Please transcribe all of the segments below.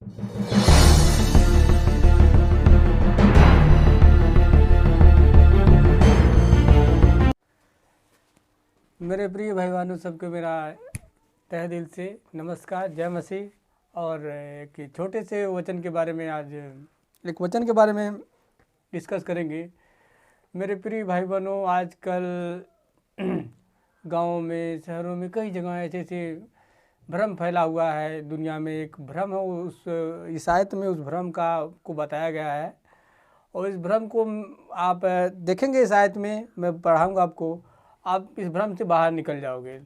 मेरे प्रिय भाई बहनों सबको मेरा तहे दिल से नमस्कार, जय मसीह। और एक छोटे से वचन के बारे में आज एक वचन के बारे में डिस्कस करेंगे। मेरे प्रिय भाई बहनों, आजकल गाँव में, शहरों में, कई जगह ऐसे ऐसे भ्रम फैला हुआ है। दुनिया में एक भ्रम है, उस इस आयत में उस भ्रम का को बताया गया है। और इस भ्रम को आप देखेंगे, इस आयत में मैं पढ़ाऊँगा आपको, आप इस भ्रम से बाहर निकल जाओगे।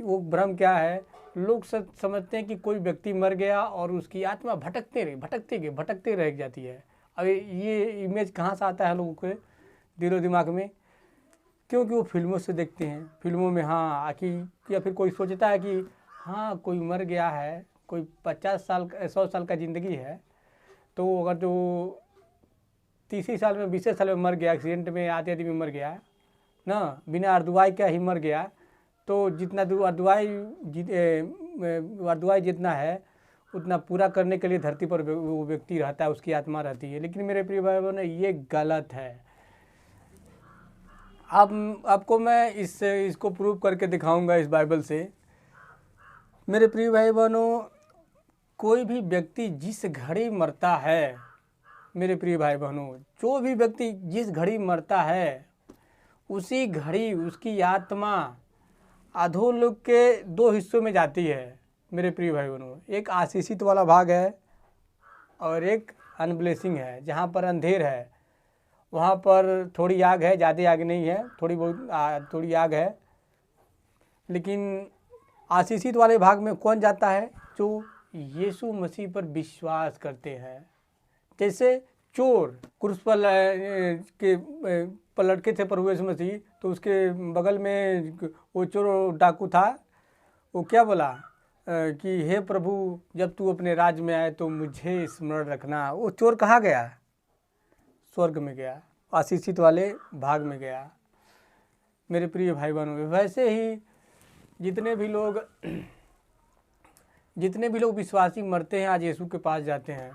वो भ्रम क्या है? लोग समझते हैं कि कोई व्यक्ति मर गया और उसकी आत्मा भटकते रह जाती है। अब ये इमेज कहाँ से आता है लोगों के दिलो दिमाग में? क्योंकि वो फिल्मों से देखते हैं। फिल्मों में हाँ कि या फिर कोई सोचता है कि हाँ कोई मर गया है, कोई 50 साल 100 साल का ज़िंदगी है, तो अगर जो 30 साल में 20 साल में मर गया, एक्सीडेंट में आते में मर गया ना, बिना अर्धवाई का ही मर गया, तो जितना अर्धवाई जितना है उतना पूरा करने के लिए धरती पर वो व्यक्ति रहता है, उसकी आत्मा रहती है। लेकिन मेरे प्रिय भाई बहनों, ये गलत है। आपको मैं इसको प्रूव करके दिखाऊंगा इस बाइबल से। मेरे प्रिय भाई बहनों, कोई भी व्यक्ति जिस घड़ी मरता है, मेरे प्रिय भाई बहनों, जो भी व्यक्ति जिस घड़ी मरता है, उसी घड़ी उसकी आत्मा अधोलोक के 2 हिस्सों में जाती है। मेरे प्रिय भाई बहनों, एक आशीषित वाला भाग है और एक अनब्लेसिंग है। जहाँ पर अंधेर है वहाँ पर थोड़ी आग है, ज़्यादा आग नहीं है, थोड़ी आग है। लेकिन आशीषित वाले भाग में कौन जाता है? जो यीशु मसीह पर विश्वास करते हैं। जैसे चोर क्रूस पर लटके थे प्रभु यीशु मसीह, तो उसके बगल में वो चोर डाकू था, वो क्या बोला कि हे प्रभु, जब तू अपने राज्य में आए तो मुझे स्मरण रखना। वो चोर कहाँ गया? स्वर्ग में गया, आशीषित वाले भाग में गया। मेरे प्रिय भाई बहनों, वैसे ही जितने भी लोग विश्वासी मरते हैं, आज यीशु के पास जाते हैं,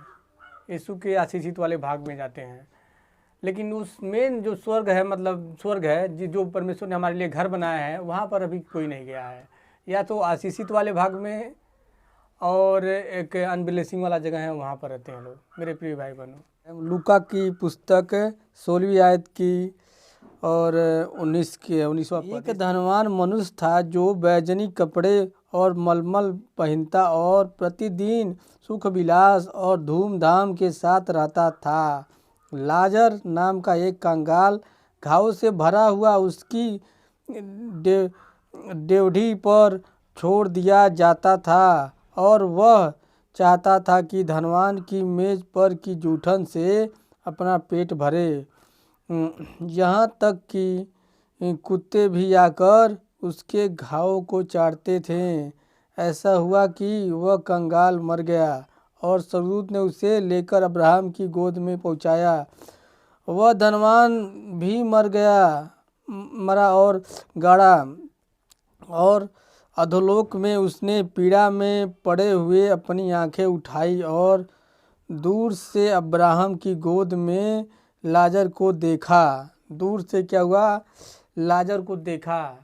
यीशु के आशीषित वाले भाग में जाते हैं। लेकिन उस मेन जो स्वर्ग है, मतलब स्वर्ग है जो परमेश्वर ने हमारे लिए घर बनाया है, वहाँ पर अभी कोई नहीं गया है। या तो आशीषित वाले भाग में और एक अनब्लेसिंग वाला जगह है, वहाँ पर रहते हैं लोग। मेरे प्रिय भाई बहनों, लूका की पुस्तक 16वीं आयत की और 19वां पद। एक धनवान मनुष्य था जो बैजनी कपड़े और मलमल पहनता और प्रतिदिन सुख विलास और धूमधाम के साथ रहता था। लाजर नाम का एक कंगाल घाव से भरा हुआ उसकी डेवढ़ी पर छोड़ दिया जाता था और वह चाहता था कि धनवान की मेज पर की जूठन से अपना पेट भरे। यहाँ तक कि कुत्ते भी आकर उसके घाव को चाटते थे। ऐसा हुआ कि वह कंगाल मर गया और स्वर्गदूत ने उसे लेकर अब्राहम की गोद में पहुंचाया। वह धनवान भी मरा और गाड़ा, और अधोलोक में उसने पीड़ा में पड़े हुए अपनी आंखें उठाई और दूर से अब्राहम की गोद में लाजर को देखा। दूर से क्या हुआ? लाजर को देखा।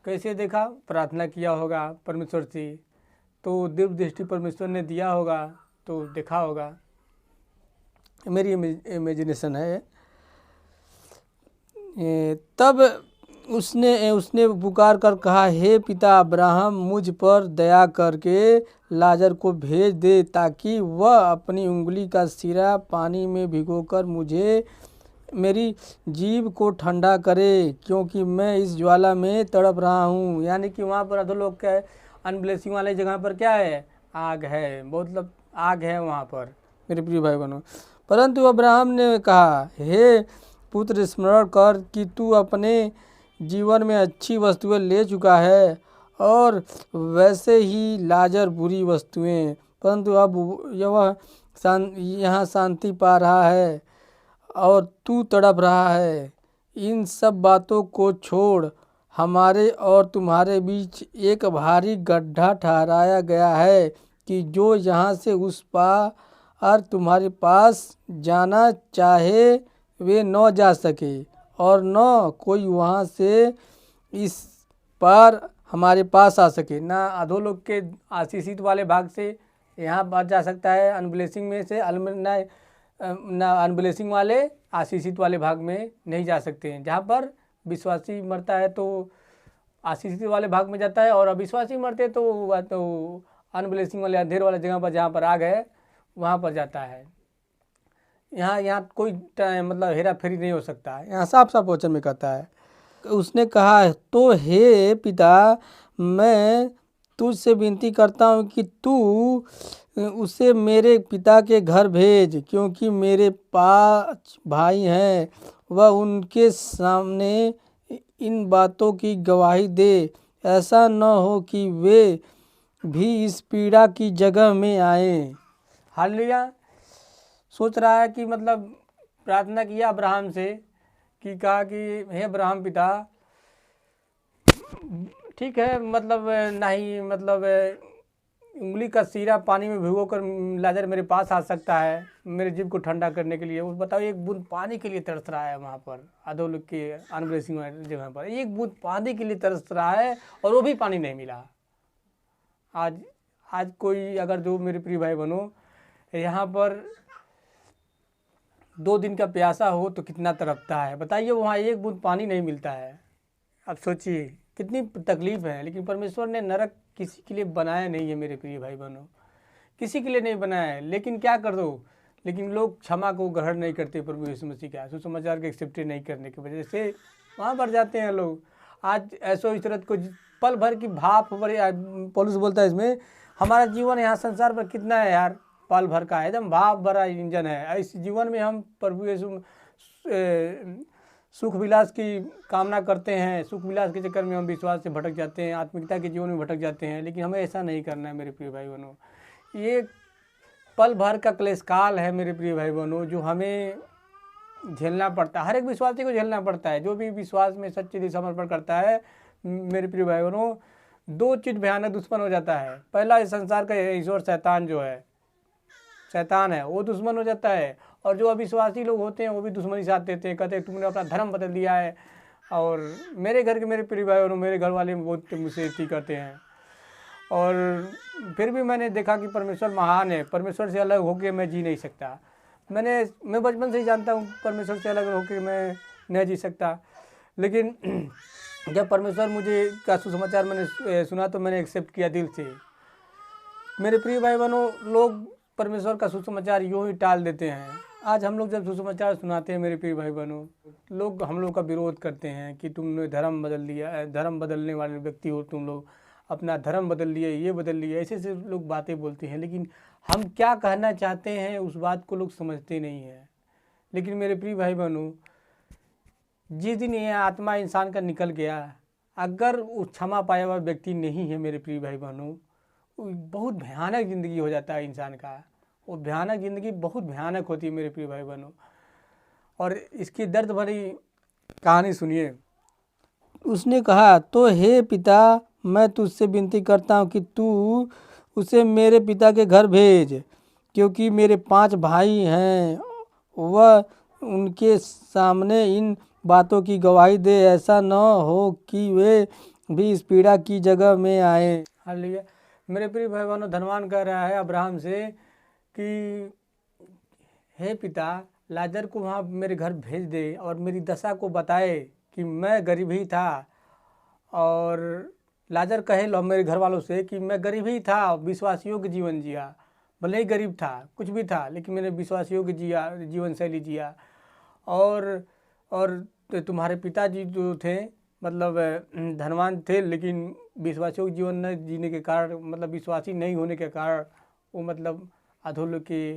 कैसे देखा? प्रार्थना किया होगा परमेश्वर से, तो दिव्य दृष्टि परमेश्वर ने दिया होगा, तो देखा होगा। मेरी इमेजिनेशन है। तब उसने पुकार कर कहा, हे पिता अब्राहम, मुझ पर दया करके लाजर को भेज दे ताकि वह अपनी उंगली का सिरा पानी में भिगोकर मेरी जीभ को ठंडा करे, क्योंकि मैं इस ज्वाला में तड़प रहा हूँ। यानी कि वहाँ पर अधोलोक के अनब्लेसिंग वाले जगह पर क्या है? आग है, मतलब आग है वहाँ पर। मेरे प्रिय भाई बहनों, परंतु अब्राहम ने कहा, हे पुत्र, स्मरण कर कि तू अपने जीवन में अच्छी वस्तुएं ले चुका है और वैसे ही लाजर बुरी वस्तुएं, परंतु अब वह यहाँ शांति पा रहा है और तू तड़प रहा है। इन सब बातों को छोड़, हमारे और तुम्हारे बीच एक भारी गड्ढा ठहराया गया है कि जो यहाँ से उस पार तुम्हारे पास जाना चाहे वे न जा सके, और न कोई वहाँ से इस पार हमारे पास आ सके। ना अधोलोक के आशीषित वाले भाग से यहाँ पर जा सकता है, अनब्लेसिंग में से ना अनब्लेसिंग वाले आशीषित वाले भाग में नहीं जा सकते हैं। जहाँ पर विश्वासी मरता है तो आशीषित वाले भाग में जाता है, और अविश्वासी मरते तो अनब्लेसिंग वाले अंधेर वाले जगह पर जहाँ पर आग है वहाँ पर जाता है। यहाँ कोई मतलब हेरा फेरी नहीं हो सकता है। यहाँ साफ साफ वचन में कहता है। उसने कहा, तो हे पिता, मैं तुझसे विनती करता हूँ कि तू उसे मेरे पिता के घर भेज, क्योंकि मेरे 5 भाई हैं। वह उनके सामने इन बातों की गवाही दे, ऐसा न हो कि वे भी इस पीड़ा की जगह में आए। हालेलुया। सोच रहा है कि मतलब प्रार्थना किया अब्राहम से कि कहा कि हे अब्राहम पिता, ठीक है, मतलब नहीं, मतलब उंगली का सीरा पानी में भिगो कर लाजर मेरे पास आ सकता है मेरे जीव को ठंडा करने के लिए। वो बताओ, एक बूंद पानी के लिए तरस रहा है वहाँ पर अधोलोक के अनब्लेसिंग जगह पर, एक बूंद पानी के लिए तरस रहा है और वो भी पानी नहीं मिला। आज कोई अगर जो मेरे प्रिय भाई बनो यहाँ पर 2 दिन का प्यासा हो तो कितना तड़पता है, बताइए। वहाँ एक बूंद पानी नहीं मिलता है। अब सोचिए कितनी तकलीफ है। लेकिन परमेश्वर ने नरक किसी के लिए बनाया नहीं है मेरे प्रिय भाई बहनों, किसी के लिए नहीं बनाया है। लेकिन क्या कर दो, लेकिन लोग क्षमा को ग्रहण नहीं करते। प्रभु यीशु मसीह का सुसमाचार को एक्सेप्ट नहीं करने की वजह से वहाँ पर जाते हैं लोग। आज ऐसो इतरत को पल भर की भाप भर, पौलुस बोलता है इसमें, हमारा जीवन यहाँ संसार पर कितना है यार, पल भर का है, एकदम भाप भरा इंजन है। इस जीवन में हम प्रभु यीशु सुख विलास की कामना करते हैं, सुख विलास के चक्कर में हम विश्वास से भटक जाते हैं, आत्मिकता के जीवन में भटक जाते हैं। लेकिन हमें ऐसा नहीं करना है मेरे प्रिय भाई बहनों। ये पल भर का क्लेश काल है मेरे प्रिय भाई बहनों, जो हमें झेलना पड़ता है। हर एक विश्वासी को झेलना पड़ता है। जो भी विश्वास में सच्चे दिल समर्पण करता है मेरे प्रिय भाई बहनों, 2 चीज़ भयानक दुश्मन हो जाता है। पहला, इस संसार का ईश्वर शैतान जो है, शैतान है, वो दुश्मन हो जाता है। और जो अविश्वासी लोग होते हैं वो भी दुश्मनी साथ देते हैं, कहते हैं तुमने अपना धर्म बदल दिया है। और मेरे घर के मेरे प्रिय भाई बहनों, मेरे घर वाले बहुत मुझसे इतनी करते हैं। और फिर भी मैंने देखा कि परमेश्वर महान है। परमेश्वर से अलग होकर मैं जी नहीं सकता। मैं बचपन से ही जानता हूँ परमेश्वर से अलग होकर मैं नहीं जी सकता। लेकिन जब परमेश्वर मुझे का सुसमाचार मैंने सुना तो मैंने एक्सेप्ट किया दिल से। मेरे प्रिय भाई बहनों, लोग परमेश्वर का सुसमाचार यूँ ही टाल देते हैं। आज हम लोग जब सुसमाचार सुनाते हैं मेरे प्रिय भाई बहनों, लोग हम लोग का विरोध करते हैं कि तुमने धर्म बदल लिया, धर्म बदलने वाले व्यक्ति हो तुम लोग, अपना धर्म बदल लिए, ये बदल लिए, ऐसे ऐसे लोग बातें बोलते हैं। लेकिन हम क्या कहना चाहते हैं उस बात को लोग समझते नहीं हैं। लेकिन मेरे प्रिय भाई बहनों, जिस दिन ये आत्मा इंसान का निकल गया, अगर वो क्षमा पाया हुआ व्यक्ति नहीं है मेरे प्रिय भाई बहनों, बहुत भयानक ज़िंदगी हो जाता है इंसान का। वो भयानक ज़िंदगी बहुत भयानक होती है मेरे प्रिय भाई बहनों। और इसकी दर्द भरी कहानी सुनिए। उसने कहा, तो हे पिता, मैं तुझसे विनती करता हूँ कि तू उसे मेरे पिता के घर भेज, क्योंकि मेरे 5 भाई हैं। वह उनके सामने इन बातों की गवाही दे, ऐसा न हो कि वे भी इस पीड़ा की जगह में आए। हालेलुया। मेरे प्रिय भाई बहनों, धनवान कह रहा है अब्राहम से कि हे पिता, लाजर को वहाँ मेरे घर भेज दे और मेरी दशा को बताए कि मैं गरीब ही था। और लाजर कहे लो मेरे घर वालों से कि मैं गरीब ही था, विश्वासियों के जीवन जिया, भले ही गरीब था, कुछ भी था, लेकिन मैंने विश्वासियों के जीवन शैली जिया। और तुम्हारे पिताजी जो थे मतलब धनवान थे, लेकिन विश्वासियों के जीवन न जीने के कारण, मतलब विश्वासी नहीं होने के कारण वो मतलब अधोलोक के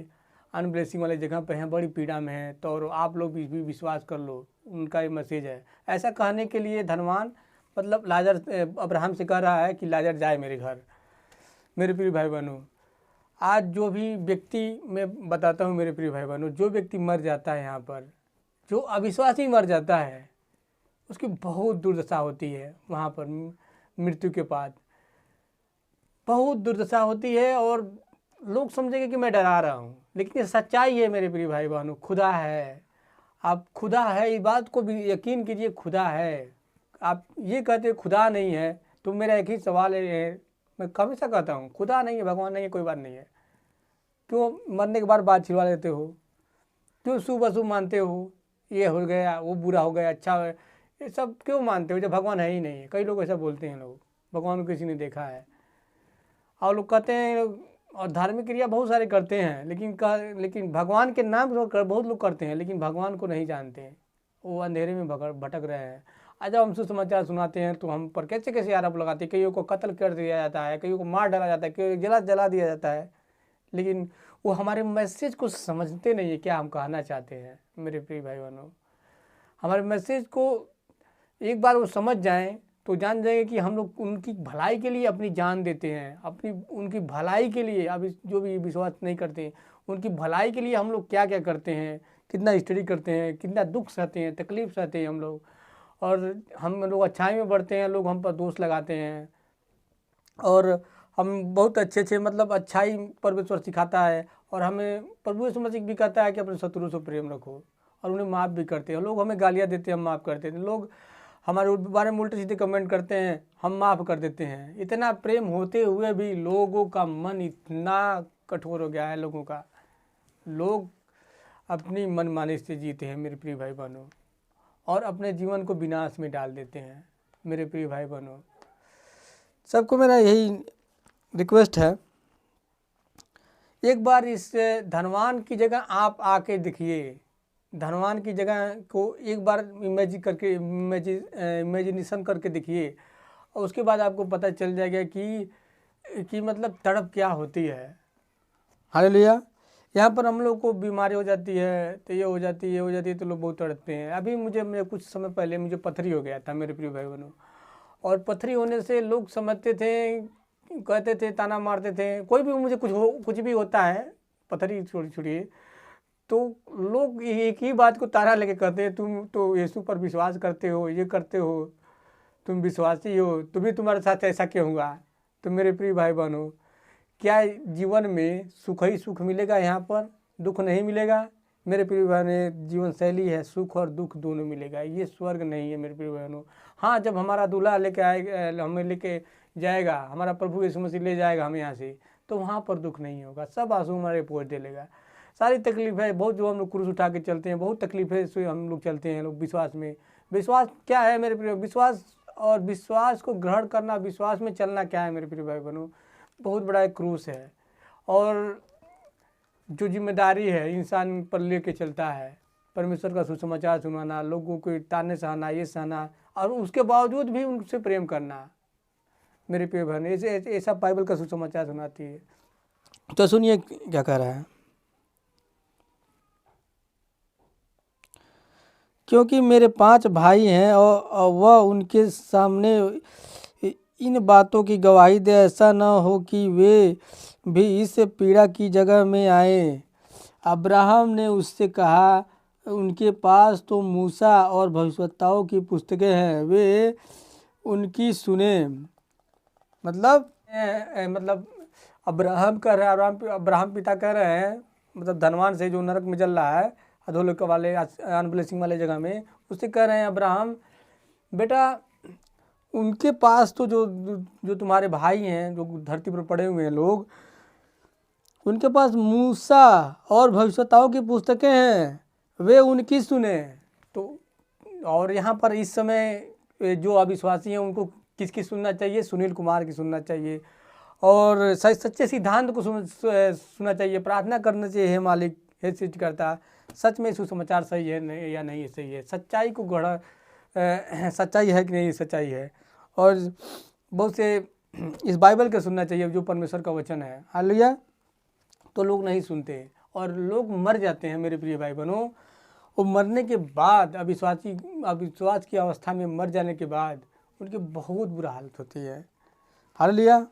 अनब्लेसिंग वाले जगह पे हैं, बड़ी पीड़ा में हैं। तो और आप लोग भी विश्वास कर लो, उनका ये मैसेज है। ऐसा कहने के लिए धनवान मतलब लाजर अब्राहम से कह रहा है कि लाजर जाए मेरे घर। मेरे प्रिय भाई बहनों, आज जो भी व्यक्ति, मैं बताता हूँ मेरे प्रिय भाई बहनों, जो व्यक्ति मर जाता है यहाँ पर, जो अविश्वासी मर जाता है, उसकी बहुत दुर्दशा होती है वहाँ पर मृत्यु के बाद, बहुत दुर्दशा होती है। और लोग समझेंगे कि मैं डरा रहा हूँ, लेकिन ये सच्चाई है मेरे प्रिय भाई बहनों। खुदा है, आप खुदा है, इस बात को भी यकीन कीजिए, खुदा है। आप ये कहते हैं खुदा नहीं है, तो मेरा एक ही सवाल है, मैं हमेशा कहता हूँ खुदा नहीं है, भगवान नहीं है, कोई बात नहीं है, क्यों मरने के बाद बात छिड़वा देते हो? क्यों शुभ अशुभ मानते हो? ये हो गया, वो बुरा हो गया, अच्छा है, ये सब क्यों मानते हो जब भगवान है ही नहीं है? कई लोग ऐसा बोलते हैं, लोग भगवान को किसी ने देखा है। और लोग कहते हैं, और धार्मिक क्रिया बहुत सारे करते हैं, लेकिन भगवान के नाम पर बहुत लोग करते हैं, लेकिन भगवान को नहीं जानते हैं, वो अंधेरे में भटक रहे हैं। आज जब हम सुसमाचार सुनाते हैं तो हम पर कैसे कैसे आरोप लगाते हैं, कईयों को कत्ल कर दिया जाता है, कईयों को मार डाला जाता है, कईयों को जला दिया जाता है, लेकिन वो हमारे मैसेज को समझते नहीं है, क्या हम कहना चाहते हैं। मेरे प्रिय भाई बहनों, हमारे मैसेज को एक बार वो समझ जाएं तो जान जाएंगे कि हम लोग उनकी भलाई के लिए अपनी जान देते हैं, उनकी भलाई के लिए। अभी जो भी विश्वास नहीं करते, उनकी भलाई के लिए हम लोग क्या क्या करते हैं, कितना स्टडी करते हैं, कितना दुख सहते हैं, तकलीफ सहते हैं हम लोग। और हम लोग अच्छाई में बढ़ते हैं, लोग हम पर दोष लगाते हैं। और हम बहुत अच्छे मतलब अच्छाई परमेश्वर सिखाता है, और हमें प्रभु यीशु मसीह भी कहता है कि अपने शत्रु से प्रेम रखो, और उन्हें माफ़ भी करते हैं। लोग हमें गालियाँ देते हैं, हम माफ़ करते हैं। लोग हमारे बारे में उल्टे सीधे कमेंट करते हैं, हम माफ़ कर देते हैं। इतना प्रेम होते हुए भी लोगों का मन इतना कठोर हो गया है, लोगों का, लोग अपनी मनमानी से जीते हैं मेरे प्रिय भाई बहनों, और अपने जीवन को विनाश में डाल देते हैं। मेरे प्रिय भाई बहनों, सबको मेरा यही रिक्वेस्ट है, एक बार इस धनवान की जगह आप आके देखिए, धनवान की जगह को एक बार इमेजिनेशन करके देखिए, और उसके बाद आपको पता चल जाएगा कि मतलब तड़प क्या होती है। हालेलुया। यहाँ पर हम लोग को बीमारी हो जाती है, तो ये हो जाती है तो लोग बहुत तड़पते हैं। अभी मुझे कुछ समय पहले मुझे पथरी हो गया था मेरे प्रिय भाई बहनों, और पथरी होने से लोग समझते थे, कहते थे, ताना मारते थे। कोई भी मुझे कुछ भी होता है, पथरी छोड़िए, तो लोग एक ही बात को ताना लेके कहते हैं, तुम तो यीशु पर विश्वास करते हो, ये करते हो, तुम विश्वासी हो, तुम्हारे साथ ऐसा क्यों हुआ? तो मेरे प्रिय भाई बहनों, क्या जीवन में सुख ही सुख मिलेगा? यहाँ पर दुख नहीं मिलेगा। मेरे प्रिय बहनों, जीवन शैली है, सुख और दुख दोनों मिलेगा, ये स्वर्ग नहीं है मेरे प्रिय बहनों। हाँ, जब हमारा दूल्हा लेके आएगा, हमें लेके जाएगा, हमारा प्रभु यीशु मसीह ले जाएगा हमें यहाँ से, तो वहाँ पर दुख नहीं होगा, सब आंसू हमारे पोंछ दे लेगा। सारी तकलीफ है बहुत, जो हम लोग क्रूस उठा के चलते हैं, बहुत तकलीफें से हम लोग चलते हैं लोग विश्वास में। विश्वास क्या है मेरे प्रिय? विश्वास और विश्वास को ग्रहण करना, विश्वास में चलना क्या है मेरे प्रिय भाई बहनों? बहुत बड़ा एक क्रूस है, और जो जिम्मेदारी है इंसान पर लेके चलता है, परमेश्वर का सुसमाचार सुनाना, लोगों को ताने सहना, ये सहना, और उसके बावजूद भी उनसे प्रेम करना। मेरे प्रिय बहन, ऐसा बाइबल का सुसमाचार सुनाती है। तो सुनिए क्या कह रहा है, क्योंकि मेरे 5 भाई हैं और वह उनके सामने इन बातों की गवाही दे, ऐसा न हो कि वे भी इस पीड़ा की जगह में आए। अब्राहम ने उससे कहा, उनके पास तो मूसा और भविष्यवक्ताओं की पुस्तकें हैं, वे उनकी सुने। मतलब अब्राहम कह रहे हैं, अब्राहम पिता कह रहे हैं, मतलब धनवान से जो नरक में जल रहा है, अधोलोक वाले अनब्लेसिंग वाले जगह में, उससे कह रहे हैं, अब्राहम बेटा, उनके पास तो जो तुम्हारे भाई हैं, जो धरती पर पड़े हुए हैं लोग, उनके पास मूसा और भविष्यवक्ताओं की पुस्तकें हैं, वे उनकी सुने। तो और यहाँ पर इस समय जो अविश्वासी हैं, उनको किसकी सुनना चाहिए? सुनील कुमार की सुनना चाहिए, और सच्चे सिद्धांत को सुनना चाहिए, प्रार्थना करना चाहिए, हे मालिक, हे सृष्टिकर्ता, सच में सुसमाचार सही है या नहीं सही है, सच्चाई को गढ़ा, सच्चाई है कि नहीं सच्चाई है। और बहुत से इस बाइबल का सुनना चाहिए जो परमेश्वर का वचन है। हालेलुया। तो लोग नहीं सुनते और लोग मर जाते हैं मेरे प्रिय भाई बहनों। और मरने के बाद अविश्वास की अवस्था में मर जाने के बाद उनकी बहुत बुरा हालत होती है। हालेलुया।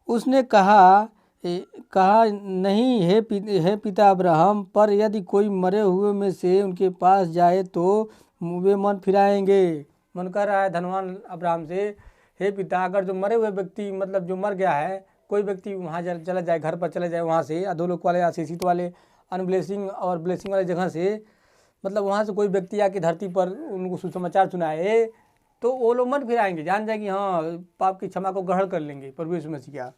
उसने कहा नहीं, हे पिता अब्राहम, पर यदि कोई मरे हुए में से उनके पास जाए तो वे मन फिराएंगे। मन कर रहा है धनवान अब्राहम से, हे पिता, अगर जो मरे हुए व्यक्ति, मतलब जो मर गया है, कोई व्यक्ति वहाँ चला जाए, घर पर चला जाए, वहाँ से अधोलोक वाले, आशीषित वाले, अनब्लेसिंग और ब्लेसिंग वाले जगह से, मतलब वहाँ से कोई व्यक्ति आके धरती पर उनको सुसमाचार सुनाए, तो वो लोग मन फिर आएंगे, जान जाएंगे हाँ पाप की क्षमा को ग्रहण कर लेंगे प्रभु यीशु मसीह का।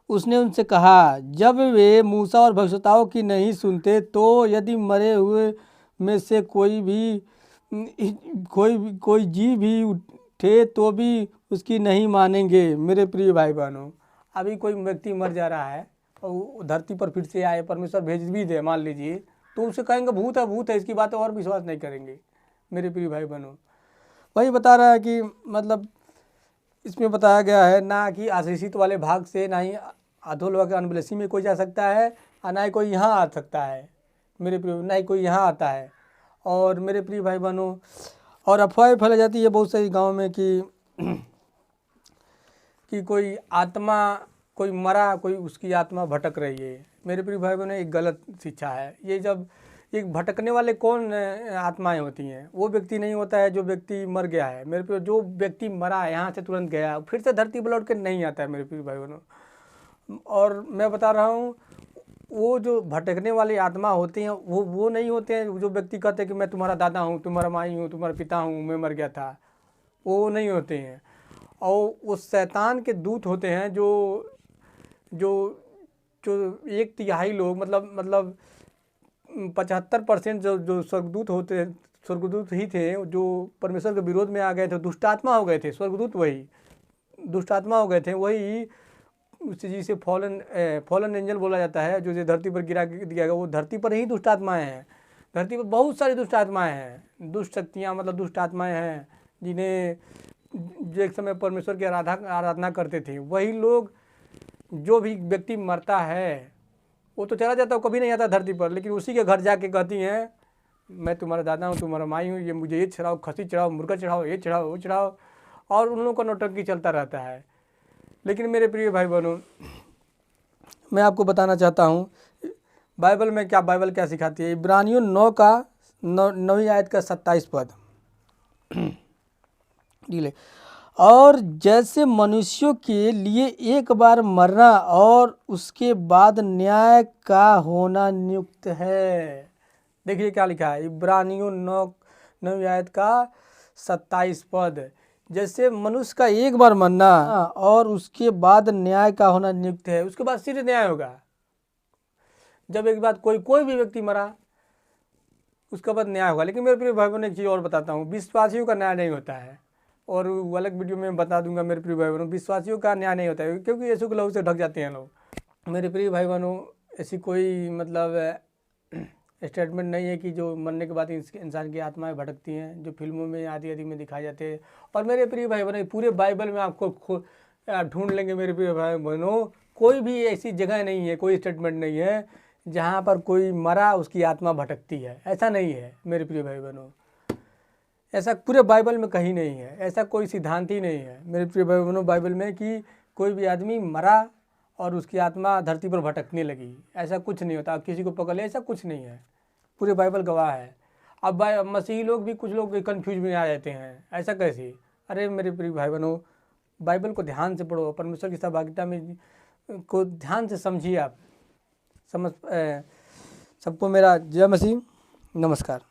उसने उनसे कहा, जब वे मूसा और भविष्यवक्ताओं की नहीं सुनते, तो यदि मरे हुए में से कोई जीव भी उठे तो भी उसकी नहीं मानेंगे। मेरे प्रिय भाई बहनों, अभी कोई व्यक्ति मर जा रहा है और धरती पर फिर से आए, परमेश्वर भेज भी दे मान लीजिए, तो उसे कहेंगे भूत है, भूत है, इसकी बातें और विश्वास नहीं करेंगे। मेरे प्रिय भाई बहनों, वही बता रहा है कि मतलब इसमें बताया गया है ना कि आशीषित वाले भाग से ना ही अधोलोक के अनब्लेसिंग में कोई जा सकता है और ना ही कोई यहाँ आ सकता है। मेरे प्रिय, ना ही कोई यहाँ आता है। और मेरे प्रिय भाई बहनों, और अफवाहें फैलाई जाती है बहुत सारी गाँव में कि कोई आत्मा, कोई मरा, कोई उसकी आत्मा भटक रही है। मेरे प्रिय भाई बहनों, एक गलत शिक्षा है ये। जब एक भटकने वाले कौन आत्माएं होती हैं? वो व्यक्ति नहीं होता है जो व्यक्ति मर गया है। मेरे प्रिय, जो व्यक्ति मरा है यहाँ से तुरंत गया, फिर से धरती पर लौट के नहीं आता है मेरे प्रिय भाई बहनों। और मैं बता रहा हूँ, वो जो भटकने वाली आत्मा होती हैं वो नहीं होते हैं जो व्यक्ति कहते हैं कि मैं तुम्हारा दादा हूँ, तुम्हारा माई हूँ, तुम्हारा पिता हूँ, मैं मर गया था, वो नहीं होते हैं। और वो शैतान के दूत होते हैं जो जो जो 1/3 लोग, मतलब 75% जो स्वर्गदूत होते हैं, स्वर्गदूत ही थे जो परमेश्वर के विरोध में आ गए थे, दुष्ट आत्मा हो गए थे। स्वर्गदूत वही दुष्ट आत्मा हो गए थे, वही उसी जिसे फॉलन एंजल बोला जाता है, जो धरती पर गिरा दिया गया, वो धरती पर ही दुष्ट आत्माएँ हैं। धरती पर बहुत सारी दुष्ट आत्माएँ हैं, दुष्ट शक्तियाँ, मतलब दुष्ट आत्माएँ हैं, जिन्हें जो एक समय परमेश्वर की आराधना करते थे। वही लोग, जो भी व्यक्ति मरता है वो तो चला जाता है, कभी नहीं आता धरती पर, लेकिन उसी के घर जाके कहती हैं मैं तुम्हारा दादा हूँ, तुम्हारा माई हूँ, ये मुझे ये चढ़ाओ, खसी चढ़ाओ, मुर्गा चढ़ाओ, ये चढ़ाओ, वो चढ़ाओ, और उन लोगों का नौटंकी चलता रहता है। लेकिन मेरे प्रिय भाई बहनों, मैं आपको बताना चाहता हूँ बाइबल क्या सिखाती है। इब्रानियों 9 आयत का 27 पद डीले, और जैसे मनुष्यों के लिए एक बार मरना और उसके बाद न्याय का होना नियुक्त है। देखिए क्या लिखा है, इब्रानियों 9 आयत का 27 पद, जैसे मनुष्य का एक बार मरना और उसके बाद न्याय का होना नियुक्त है। उसके बाद सिर्फ न्याय होगा। जब एक बार कोई भी व्यक्ति मरा, उसके बाद न्याय होगा। लेकिन मेरे प्रिय भाई बहनों, एक चीज़ और बताता हूँ, विश्वासियों का न्याय नहीं होता है, और वो अलग वीडियो में बता दूंगा। मेरे प्रिय भाई बहनों, विश्वासियों का न्याय नहीं होता है, क्योंकि यीशु के लहू से ढक जाते हैं लोग। मेरे प्रिय भाई बहनों, ऐसी कोई मतलब स्टेटमेंट नहीं है कि जो मरने के बाद इंसान की आत्माएं भटकती हैं, जो फिल्मों में आदि में दिखाए जाते हैं। और मेरे प्रिय भाई बहनों, पूरे बाइबल में आपको ढूंढ लेंगे मेरे प्रिय भाई बहनों, कोई भी ऐसी जगह नहीं है, कोई स्टेटमेंट नहीं है जहाँ पर कोई मरा उसकी आत्मा भटकती है। ऐसा नहीं है मेरे प्रिय भाई बहनों, ऐसा पूरे बाइबल में कहीं नहीं है। ऐसा कोई सिद्धांत ही नहीं है मेरे प्रिय भाई बहनों बाइबल में कि कोई भी आदमी मरा और उसकी आत्मा धरती पर भटकने लगी। ऐसा कुछ नहीं होता। किसी को पकड़ ले, ऐसा कुछ नहीं है। पूरे बाइबल गवाह है। अब मसीही लोग भी, कुछ लोग कन्फ्यूज में आ जाते हैं, ऐसा कैसे? अरे मेरे प्रिय भाई बहनों, बाइबल को ध्यान से पढ़ो, परमेश्वर की सहभागिता में को ध्यान से समझिए। आप सबको मेरा जय मसीह, नमस्कार।